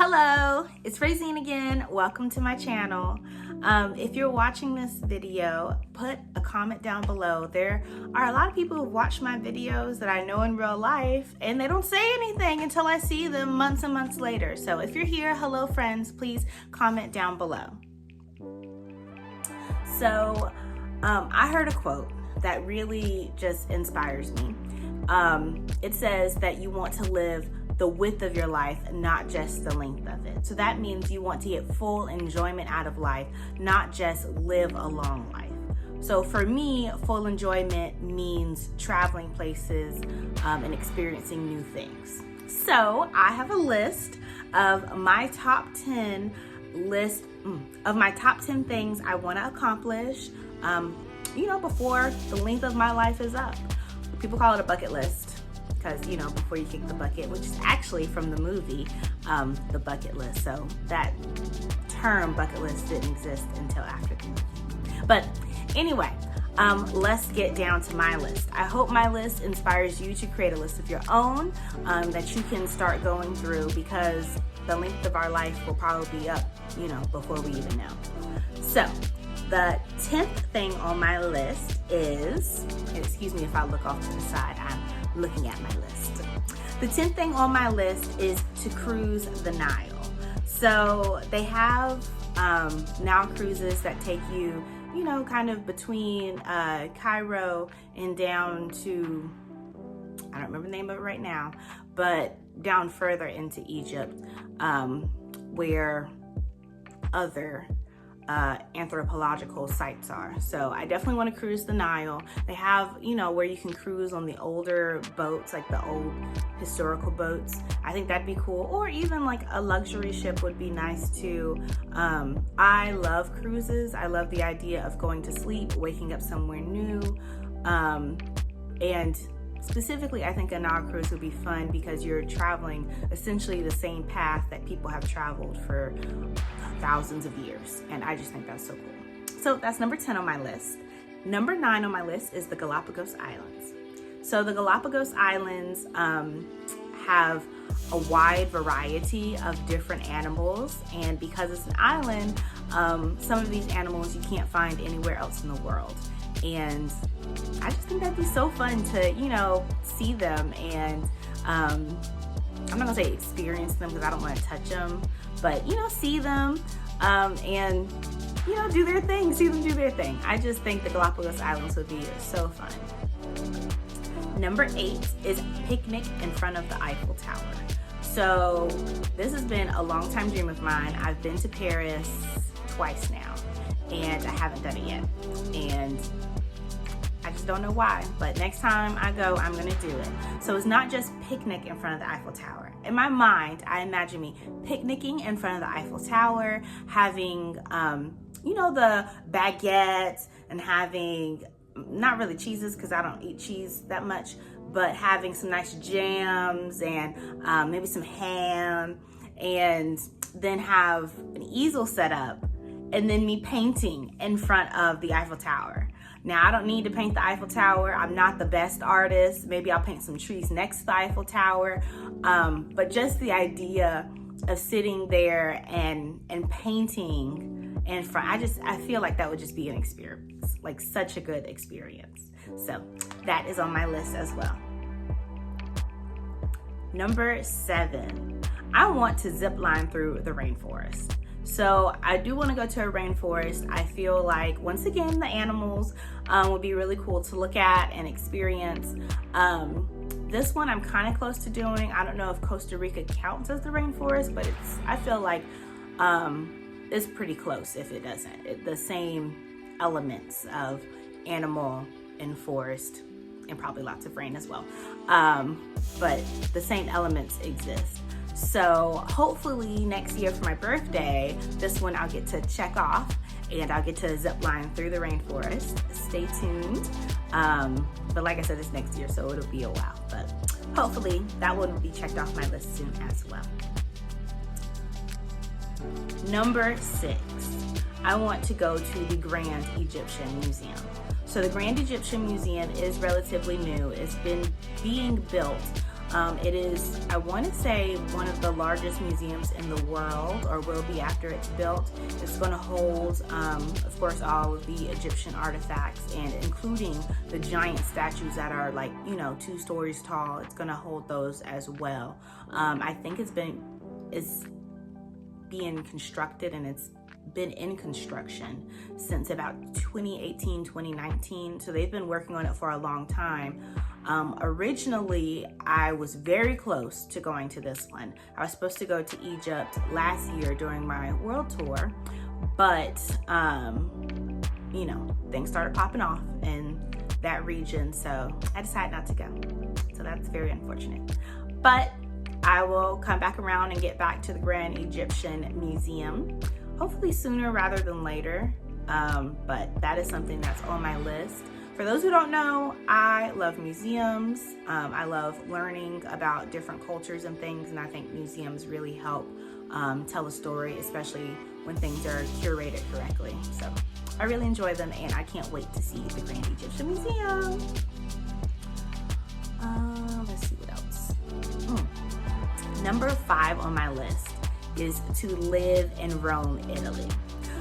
Hello, it's Fraysine again. Welcome to my channel. If you're watching this video, put a comment down below. There are a lot of people who watch my videos that I know in real life and they don't say anything until I see them months and months later. So if you're here, hello friends, please comment down below. So I heard a quote that really just inspires me. It says that you want to live the width of your life, not just the length of it. So that means you want to get full enjoyment out of life, not just live a long life. So for me, full enjoyment means traveling places and experiencing new things. So I have a list of my top 10 things I want to accomplish, before the length of my life is up. People call it a bucket list. Because, before you kick the bucket, which is actually from the movie, The Bucket List. So that term bucket list didn't exist until after the movie. But anyway, let's get down to my list. I hope my list inspires you to create a list of your own that you can start going through, because the length of our life will probably be up, before we even know. So the 10th thing on my list is, excuse me if I look off to the side, I'm looking at my list. The 10th thing on my list is to cruise the Nile. So they have Nile cruises that take you, kind of between Cairo and down to, I don't remember the name of it right now, but down further into Egypt, where other anthropological sites are. So I definitely want to cruise the Nile. They have, where you can cruise on the older boats, like the old historical boats. I think that'd be cool. Or even like a luxury ship would be nice too. I love cruises. I love the idea of going to sleep, waking up somewhere new. And specifically, I think a Nile cruise would be fun because you're traveling essentially the same path that people have traveled for thousands of years. And I just think that's so cool. So that's number 10 on my list. Number 9 on my list is the Galapagos Islands. So the Galapagos Islands have a wide variety of different animals. And because it's an island, some of these animals you can't find anywhere else in the world. And I just think that'd be so fun to, see them and, I'm not gonna say experience them because I don't want to touch them, but, see them and, do their thing, see them do their thing. I just think the Galapagos Islands would be so fun. Number 8 is picnic in front of the Eiffel Tower. So this has been a long time dream of mine. I've been to Paris twice now and I haven't done it yet. And I just don't know why, but next time I go, I'm gonna do it. So it's not just picnic in front of the Eiffel Tower. In my mind, I imagine me picnicking in front of the Eiffel Tower, having, the baguettes and having, not really cheeses because I don't eat cheese that much, but having some nice jams and maybe some ham, and then have an easel set up and then me painting in front of the Eiffel Tower. Now, I don't need to paint the Eiffel Tower. I'm not the best artist. Maybe I'll paint some trees next to the Eiffel Tower. But just the idea of sitting there and painting in front, I feel like that would just be an experience, like such a good experience. So that is on my list as well. Number 7, I want to zip line through the rainforest. So I do want to go to a rainforest. I feel like, once again, the animals would be really cool to look at and experience. This one I'm kind of close to doing. I don't know if Costa Rica counts as the rainforest, but I feel like it's pretty close if it doesn't. The same elements of animal and forest, and probably lots of rain as well. But the same elements exist. So hopefully next year for my birthday, this one I'll get to check off and I'll get to zip line through the rainforest. Stay tuned. But like I said, it's next year, so it'll be a while. But hopefully that one will be checked off my list soon as well. Number 6, I want to go to the Grand Egyptian Museum. So the Grand Egyptian Museum is relatively new. It's been being built It is, I want to say, one of the largest museums in the world, or will be after it's built. It's going to hold, of course, all of the Egyptian artifacts, and including the giant statues that are like, 2 stories tall. It's going to hold those as well. I think it's being constructed, and it's been in construction since about 2018, 2019. So they've been working on it for a long time. Originally, I was very close to going to this one. I was supposed to go to Egypt last year during my world tour, but things started popping off in that region, so I decided not to go. So that's very unfortunate. But I will come back around and get back to the Grand Egyptian Museum, hopefully sooner rather than later. But that is something that's on my list. For those who don't know, I love museums. I love learning about different cultures and things, and I think museums really help tell a story, especially when things are curated correctly. So I really enjoy them, and I can't wait to see the Grand Egyptian Museum. Let's see what else. Number 5 on my list is to live in Rome, Italy.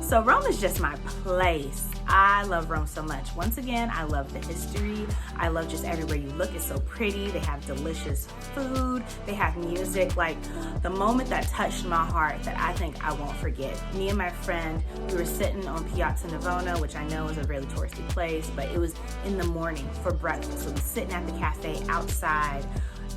So Rome is just my place. I love Rome so much. Once again, I love the history. I love just everywhere you look. It's so pretty. They have delicious food. They have music. Like, the moment that touched my heart that I think I won't forget. Me and my friend, we were sitting on Piazza Navona, which I know is a really touristy place, but it was in the morning for breakfast. So we're sitting at the cafe outside,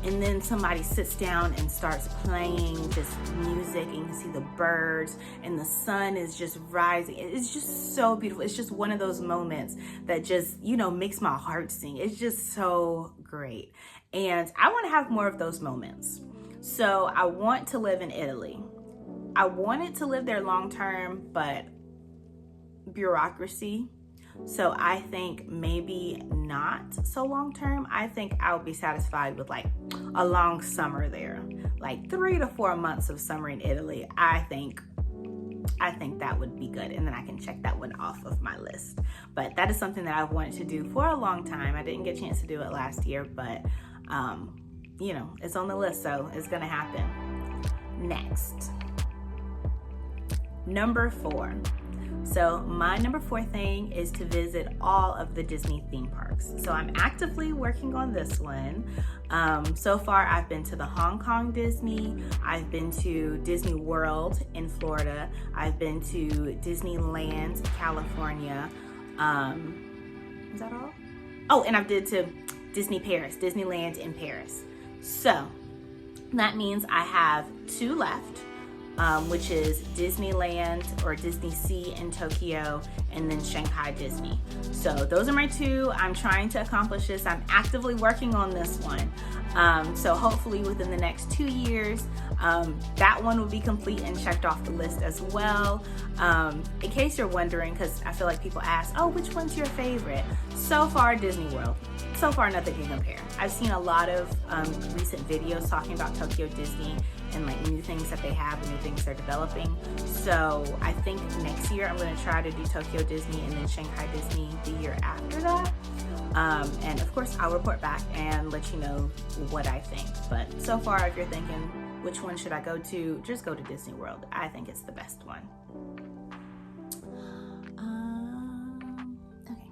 and then somebody sits down and starts playing this music, and you can see the birds, and the sun is just rising. It's just so beautiful. It's just one of those moments that just, makes my heart sing. It's just so great. And I want to have more of those moments. So I want to live in Italy. I wanted to live there long term, but bureaucracy. So I think maybe not so long term. I think I'll be satisfied with like a long summer there, like 3 to 4 months of summer in Italy. I think that would be good, and then I can check that one off of my list. But that is something that I've wanted to do for a long time. I didn't get a chance to do it last year, but it's on the list, so it's gonna happen. Next, number 4. So my number 4 thing is to visit all of the Disney theme parks. So I'm actively working on this one. So far, I've been to the Hong Kong Disney. I've been to Disney World in Florida. I've been to Disneyland, California. Is that all? Oh, and I've been to Disney Paris, Disneyland in Paris. So that means I have 2 left. Which is Disneyland or Disney Sea in Tokyo, and then Shanghai Disney. So those are my 2. I'm trying to accomplish this. I'm actively working on this one. So hopefully within the next 2 years, that one will be complete and checked off the list as well. In case you're wondering, because I feel like people ask, oh, which one's your favorite? So far, Disney World. So far, nothing can compare. I've seen a lot of recent videos talking about Tokyo Disney and like new things that they have and new things they're developing. So I think next year I'm going to try to do Tokyo Disney and then Shanghai Disney the year after that. And of course I'll report back and let you know what I think. But so far, if you're thinking which one should I go to, just go to Disney World. I think it's the best one. Okay.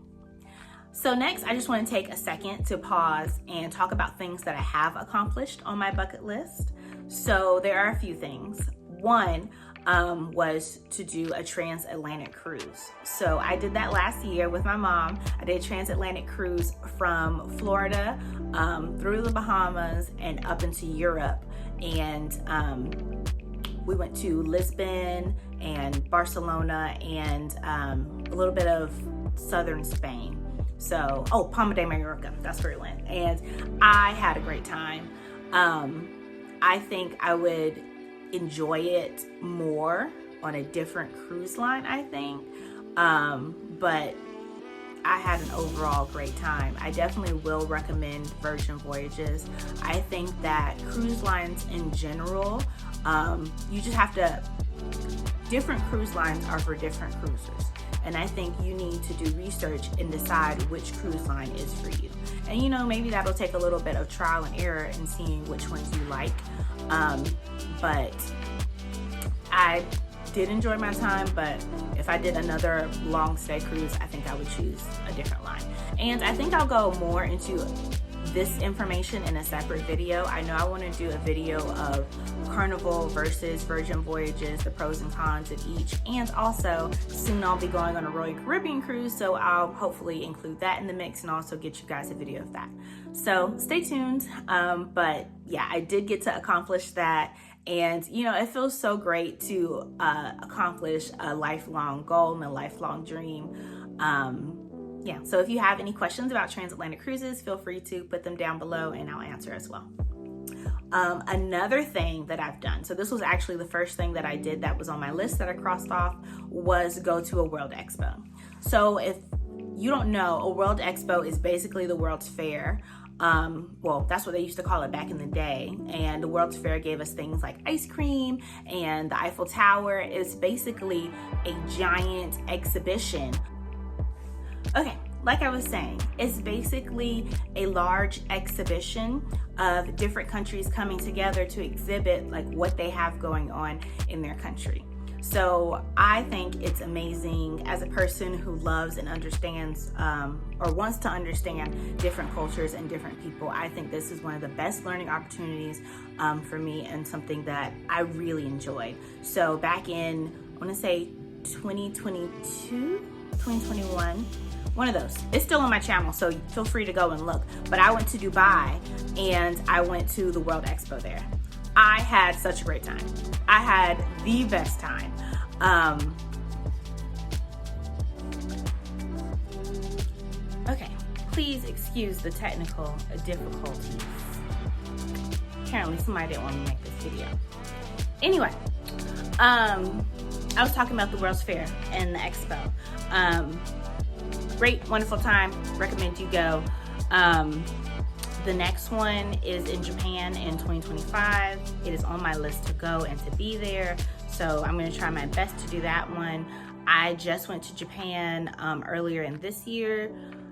So next, I just want to take a second to pause and talk about things that I have accomplished on my bucket list. So there are a few things. One was to do a transatlantic cruise. So I did that last year with my mom. I did a transatlantic cruise from Florida through the Bahamas and up into Europe. And we went to Lisbon and Barcelona and a little bit of southern Spain. So, Palma de Mallorca, that's where we went. And I had a great time. I think I would enjoy it more on a different cruise line, I think. But I had an overall great time. I definitely will recommend Virgin Voyages. I think that cruise lines in general, you just have to, different cruise lines are for different cruisers. And I think you need to do research and decide which cruise line is for you. And you know, maybe that'll take a little bit of trial and error in seeing which ones you like. But I did enjoy my time, but if I did another long stay cruise, I think I would choose a different line. And I think I'll go more into this information in a separate video. I know I want to do a video of Carnival versus Virgin Voyages, the pros and cons of each, and also soon I'll be going on a Royal Caribbean cruise, so I'll hopefully include that in the mix and also get you guys a video of that. So stay tuned. But yeah, I did get to accomplish that, and you know, it feels so great to accomplish a lifelong goal and a lifelong dream. Yeah, so if you have any questions about transatlantic cruises, feel free to put them down below and I'll answer as well. Another thing that I've done, so this was actually the first thing that I did that was on my list that I crossed off, was go to a World Expo. So if you don't know, a World Expo is basically the World's Fair. Well, that's what they used to call it back in the day. And the World's Fair gave us things like ice cream and the Eiffel Tower. It's basically a giant exhibition. Okay, like I was saying, it's basically a large exhibition of different countries coming together to exhibit like what they have going on in their country. So I think it's amazing as a person who loves and understands or wants to understand different cultures and different people. I think this is one of the best learning opportunities for me and something that I really enjoyed. So back in, I want to say 2022, 2021, one of those. It's still on my channel, so feel free to go and look. But I went to Dubai and I went to the World Expo there. I had such a great time. I had the best time. Okay, please excuse the technical difficulties. Apparently somebody didn't want me to make this video. Anyway, I was talking about the World's Fair and the Expo. Great, wonderful time. Recommend you go. The next one is in Japan in 2025. It is on my list to go and to be there. So I'm going to try my best to do that one. I just went to Japan earlier in this year.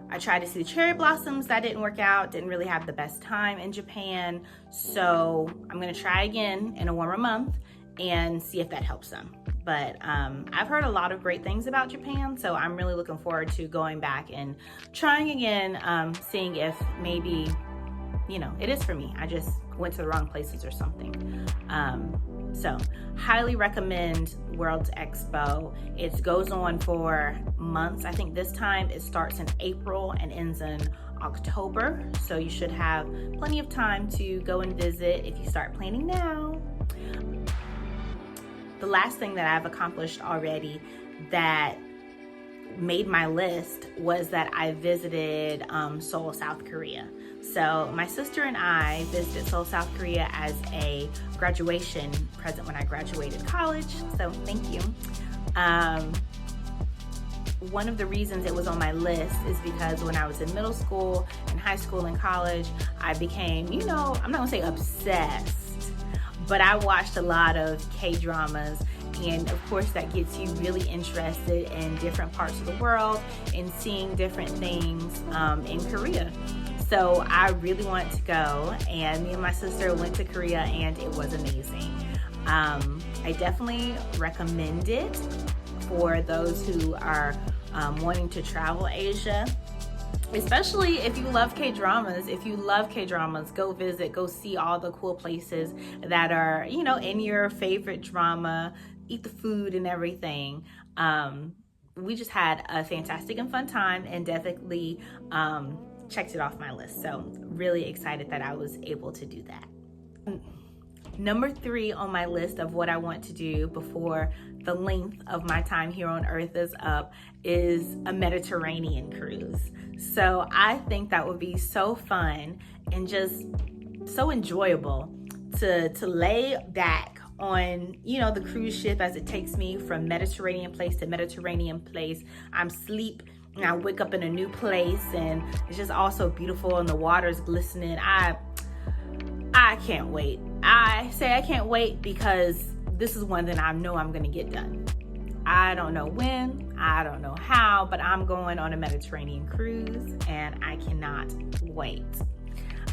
I tried to see the cherry blossoms. That didn't work out. Didn't really have the best time in Japan. So I'm going to try again in a warmer month and see if that helps them. But I've heard a lot of great things about Japan, so I'm really looking forward to going back and trying again, seeing if maybe, you know, it is for me. I just went to the wrong places or something. So highly recommend World Expo. It goes on for months. I think this time it starts in April and ends in October. So you should have plenty of time to go and visit if you start planning now. The last thing that I've accomplished already that made my list was that I visited Seoul, South Korea. So my sister and I visited Seoul, South Korea as a graduation present when I graduated college. So thank you. One of the reasons it was on my list is because when I was in middle school and high school and college, I became, you know, I'm not gonna say obsessed, but I watched a lot of K-dramas, and of course that gets you really interested in different parts of the world and seeing different things in Korea. So I really wanted to go, and me and my sister went to Korea and it was amazing. I definitely recommend it for those who are wanting to travel Asia. Especially if you love K-dramas. If you love K-dramas, go visit, go see all the cool places that are, you know, in your favorite drama, eat the food and everything. We just had a fantastic and fun time and definitely checked it off my list. So really excited that I was able to do that. Number 3 on my list of what I want to do before the length of my time here on Earth is up is a Mediterranean cruise. So I think that would be so fun and just so enjoyable to lay back on, you know, the cruise ship as it takes me from Mediterranean place to Mediterranean place. I'm asleep and I wake up in a new place and it's just all so beautiful and the water's glistening. I can't wait. I say I can't wait because this is one that I know I'm gonna get done. I don't know when, I don't know how, but I'm going on a Mediterranean cruise and I cannot wait.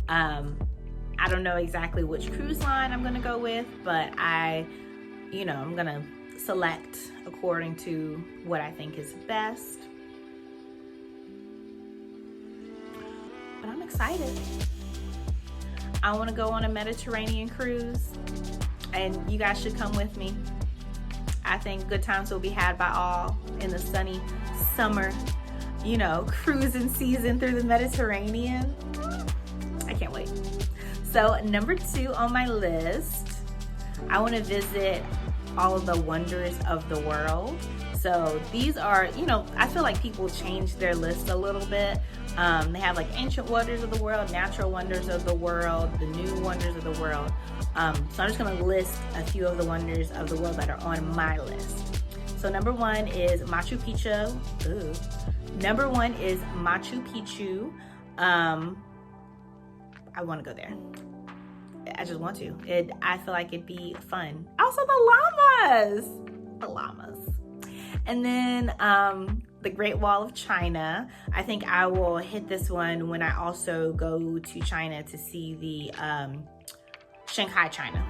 I don't know exactly which cruise line I'm gonna go with, but I'm gonna select according to what I think is best. But I'm excited. I wanna go on a Mediterranean cruise and you guys should come with me. I think good times will be had by all in the sunny summer, cruising season through the Mediterranean. I can't wait. So number 2 on my list, I want to visit all of the wonders of the world. So these are, I feel like people change their list a little bit. They have like ancient wonders of the world, natural wonders of the world, the new wonders of the world. So I'm just going to list a few of the wonders of the world that are on my list. So number 1 is Machu Picchu. Number 1 is Machu Picchu. I want to go there. I just want to. I feel like it'd be fun. Also the llamas. And then the Great Wall of China. I think I will hit this one when I also go to China to see the Shanghai, China.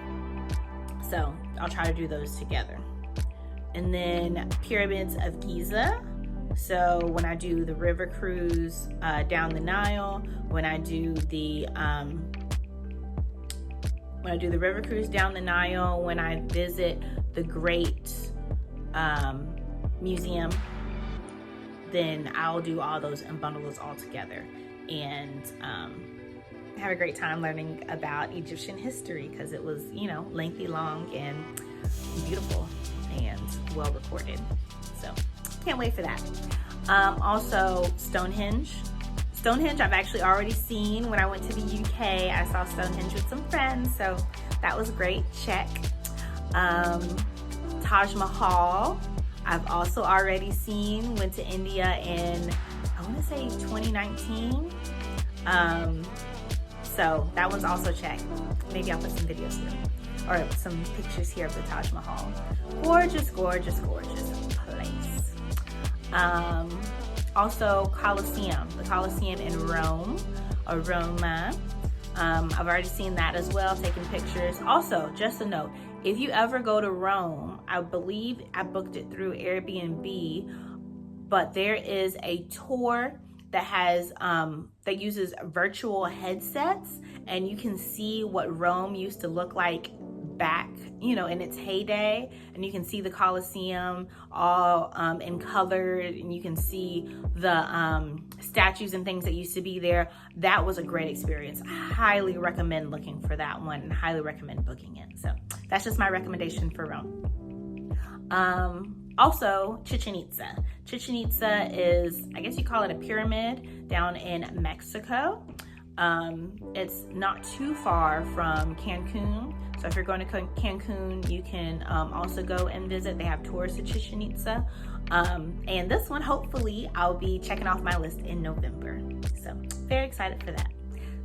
So I'll try to do those together. And then Pyramids of Giza. So when I do the river cruise down the Nile, when I do the river cruise down the Nile, when I visit the Great Museum, then I'll do all those and bundle those all together and have a great time learning about Egyptian history because it was, lengthy, long, and beautiful and well recorded. So can't wait for that. Also Stonehenge. Stonehenge I've actually already seen when I went to the UK. I saw Stonehenge with some friends, so that was great. Check. Taj Mahal I've also already seen. Went to India in, I want to say 2019. So that one's also checked. Maybe I'll put some videos here or some pictures here of the Taj Mahal. Gorgeous, gorgeous, gorgeous place. Also Colosseum, the Colosseum in Rome, or Roma. I've already seen that as well, taking pictures. Also, just a note, if you ever go to Rome, I believe I booked it through Airbnb, but there is a tour that has that uses virtual headsets, and you can see what Rome used to look like back, in its heyday, and you can see the Colosseum all in color, and you can see the statues and things that used to be there. That was a great experience. I highly recommend looking for that one and highly recommend booking it. So that's just my recommendation for Rome. Also, Chichen Itza. Chichen Itza is, I guess you call it a pyramid down in Mexico. It's not too far from Cancun. So if you're going to Cancun, you can also go and visit. They have tours to Chichen Itza. And this one, hopefully, I'll be checking off my list in November. So very excited for that.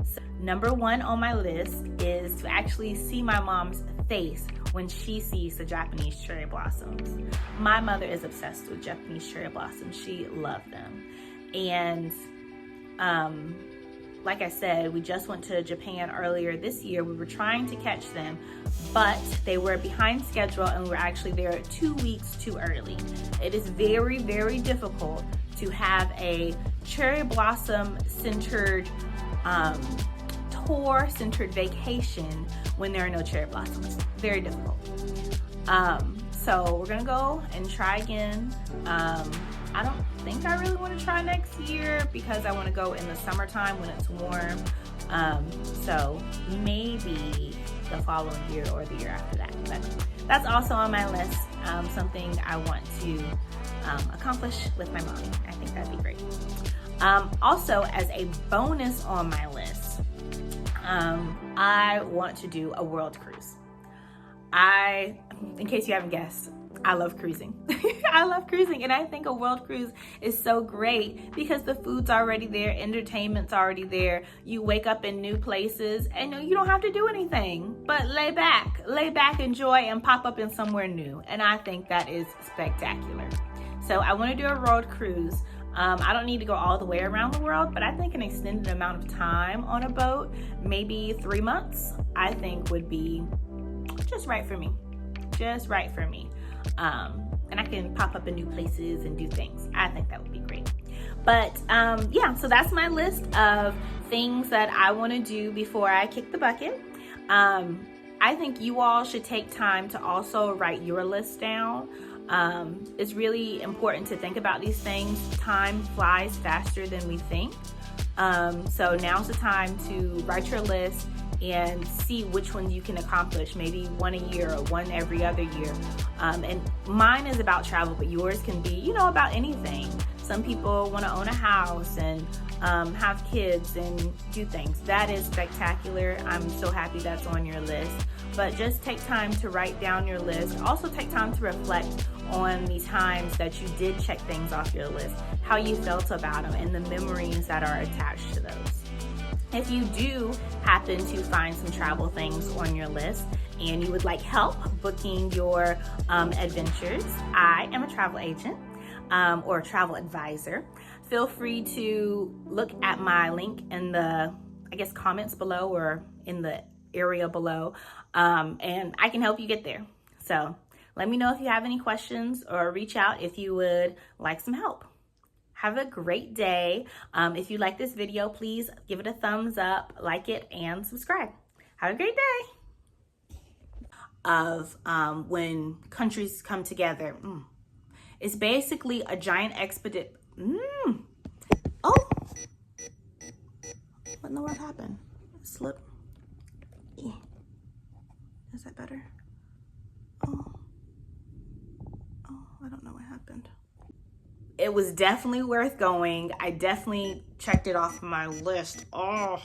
So, number 1 on my list is to actually see my mom's face when she sees the Japanese cherry blossoms. My mother is obsessed with Japanese cherry blossoms. She loved them. And like I said, we just went to Japan earlier this year. We were trying to catch them, but they were behind schedule and we were actually there 2 weeks too early. It is very, very difficult to have a cherry blossom centered tour, centered vacation when there are no cherry blossoms. Very difficult. So we're gonna go and try again. I don't think I really want to try next year because I want to go in the summertime when it's warm. So maybe the following year or the year after that. But that's also on my list, something I want to accomplish with my mommy. I think that'd be great. Also, as a bonus on my list, I want to do a world cruise. In case you haven't guessed, I love cruising. I love cruising, and I think a world cruise is so great because the food's already there, entertainment's already there. You wake up in new places and you don't have to do anything but lay back, enjoy, and pop up in somewhere new. And I think that is spectacular. So I want to do a world cruise. I don't need to go all the way around the world, but I think an extended amount of time on a boat, maybe 3 months, I think would be just right for me. Just right for me. And I can pop up in new places and do things. I think that would be great. But yeah, so that's my list of things that I want to do before I kick the bucket. I think you all should take time to also write your list down. It's really important to think about these things. Time flies faster than we think. So now's the time to write your list and see which ones you can accomplish, maybe one a year or one every other year. And mine is about travel, but yours can be, about anything. Some people want to own a house and have kids and do things. That is spectacular. I'm so happy that's on your list. But just take time to write down your list. Also take time to reflect on the times that you did check things off your list, how you felt about them, and the memories that are attached to those. If you do happen to find some travel things on your list and you would like help booking your adventures, I am a travel agent or a travel advisor. Feel free to look at my link in the, comments below or in the area below, and I can help you get there. So let me know if you have any questions or reach out if you would like some help. Have a great day. If you like this video, please give it a thumbs up, like it, and subscribe. Have a great day. Of when countries come together. It's basically a giant expedition. Oh, what in the world happened? Slip. Is that better? Oh, I don't know what happened. It was definitely worth going. I definitely checked it off my list. Oh.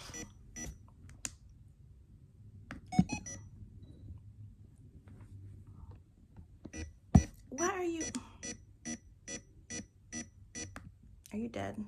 Why are you dead?